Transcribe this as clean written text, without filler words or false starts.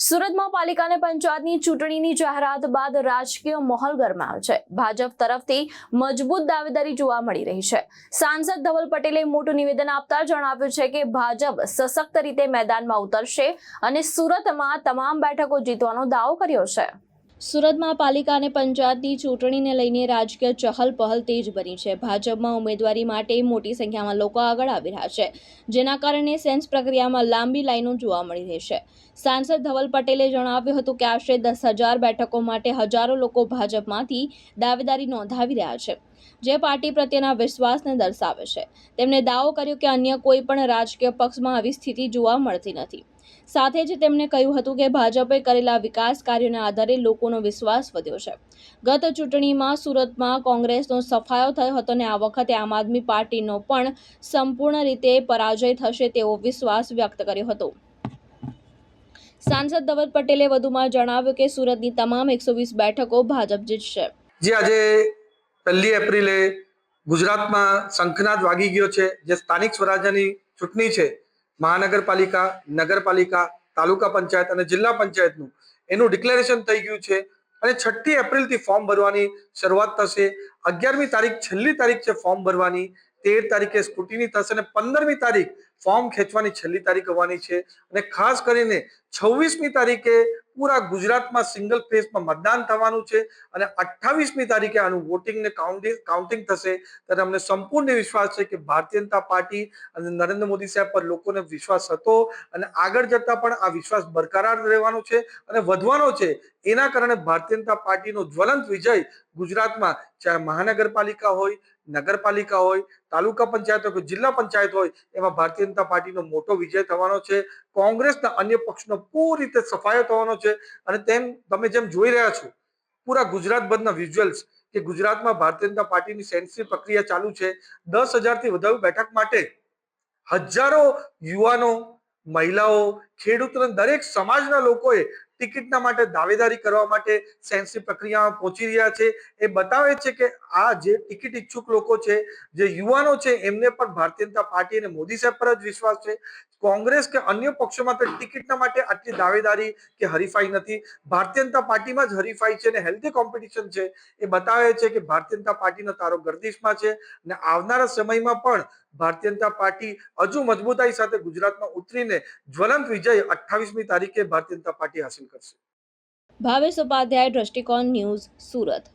સુરતમાં પાલિકા અને પંચાયતની ચૂંટણીની જાહેરાત બાદ રાજકીય માહોલ ગરમાયો છે। ભાજપ તરફથી મજબૂત દાવેદારી જોવા મળી રહી છે। સાંસદ ધવલ પટેલે મોટું નિવેદન આપતા જણાવ્યું છે કે ભાજપ સશક્ત રીતે મેદાનમાં ઉતરશે અને સુરતમાં તમામ બેઠકો જીતવાનો દાવો કર્યો છે। સુરતમાં પાલિકા અને પંચાયતની ચૂંટણીને લઈને રાજકીય ચહલ-પહલ તેજ બની છે। ભાજપમાં ઉમેદવારી માટે મોટી સંખ્યામાં લોકો આગળ આવી રહ્યા છે, જેના કારણે સેન્સ પ્રક્રિયામાં લાંબી લાઈનો જોવા મળી રહી છે। સાંસદ ધવલ પટેલે જણાવ્યું હતું કે આશરે 10,000 બેઠકો માટે હજારો લોકો ભાજપમાંથી દાવેદારી નોંધાવી રહ્યા છે, જે પાર્ટી પ્રત્યેના વિશ્વાસને દર્શાવે છે। તેમણે દાવો કર્યો કે અન્ય કોઈ પણ રાજકીય પક્ષમાં આવી સ્થિતિ જોવા મળતી નથી। સાથે જ તેમણે કહ્યું હતું કે ભાજપે કરેલા વિકાસ કાર્યોના આધારે લોકોનો વિશ્વાસ વધ્યો છે। ગત ચૂંટણીમાં સુરતમાં કોંગ્રેસનો સફાયો થયો હતો અને આ વખતે આમ આદમી પાર્ટીનો પણ સંપૂર્ણ રીતે પરાજય થશે તેવો વિશ્વાસ વ્યક્ત કર્યો હતો। સાંસદ ધવલ પટેલે વધુમાં જણાવ્યું કે સુરતની તમામ 120 બેઠકો ભાજપ જીતશે। જે આજે 1 એપ્રિલે ગુજરાતમાં શંખનાદ વાગી ગયો છે। જે સ્થાનિક સ્વરાજ્યની ચૂંટણી છે, મહાનગરપાલિકા, નગરપાલિકા, તાલુકા પંચાયત અને જિલ્લા પંચાયતનું એનું ડિક્લેરેશન થઈ ગયું છે અને 6 એપ્રિલથી ફોર્મ ભરવાની શરૂઆત થશે। 11મી તારીખ છેલ્લી તારીખ છે ફોર્મ ભરવાની, 13 તારીખે સ્ક્રુટિની થશે અને 15મી તારીખ ફોર્મ ખેંચવાની છેલ્લી તારીખ હોવાની છે અને ખાસ કરીને 26મી તારીખે પૂરા ગુજરાતમાં સિંગલ ફેઝમાં મતદાન થવાનું છે અને 28મી તારીખે આનું વોટિંગ ને કાઉન્ટિંગ થશે। ત્યારે અમને સંપૂર્ણ વિશ્વાસ છે કે ભારતીય જનતા પાર્ટી અને નરેન્દ્ર મોદી સાહેબ પર લોકોને વિશ્વાસ હતો અને આગળ જતા પણ આ વિશ્વાસ બરકરાર રહેવાનો છે અને વધવાનો છે। એના કારણે ભારતીય જનતા પાર્ટીનો જ્વલંત વિજય ગુજરાતમાં, ચાહે મહાનગરપાલિકા હોય, નગરપાલિકા હોય, તાલુકા પંચાયત હોય, જિલ્લા પંચાયત હોય, એમાં ભારતીય જનતા પાર્ટીનો મોટો વિજય થવાનો છે। કોંગ્રેસના અન્ય પક્ષનો પૂરી રીતે સફાયો થવાનો છે અને તમે જેમ જોઈ રહ્યા છો પૂરા ગુજરાતભરના વિઝ્યુઅલ્સ કે ગુજરાતમાં ભારતીય જનતા પાર્ટીની સેન્સની પ્રક્રિયા ચાલુ છે। 10,000થી વધુ બેઠક માટે હજારો યુવાનો, મહિલાઓ, ખેડૂતો, દરેક સમાજના લોકોએ ટિકિટના માટે દાવેદારી કરવા માટે સેન્સની પ્રક્રિયામાં પહોંચી રહ્યા છે। એ બતાવે છે કે આ જે ટિકિટ ઈચ્છુક લોકો છે, જે યુવાનો છે, એમને પણ ભારતીય જનતા પાર્ટી અને મોદી સાહેબ પર જ વિશ્વાસ છે। કોંગ્રેસ કે અન્ય પક્ષોમાં તો ટિકિટના માટે આટલી દાવેદારી કે હરીફાઈ નથી, ભારતીય જનતા પાર્ટીમાં જ હરીફાઈ છે અને હેલ્ધી કોમ્પિટિશન છે। એ બતાવે છે કે ભારતીય જનતા પાર્ટીનો તારો ગર્દિશમાં છે અને આવનારા સમયમાં પણ ભારતીય જનતા પાર્ટી હજુ મજબૂતાઈ સાથે ગુજરાતમાં ઉતરીને જ્વલંત વિજય 28મી તારીખે ભારતીય જનતા પાર્ટી હાંસલ કરશે। ભાવેશ ઉપાધ્યાય, દ્રષ્ટિકોણ ન્યૂઝ, સુરત।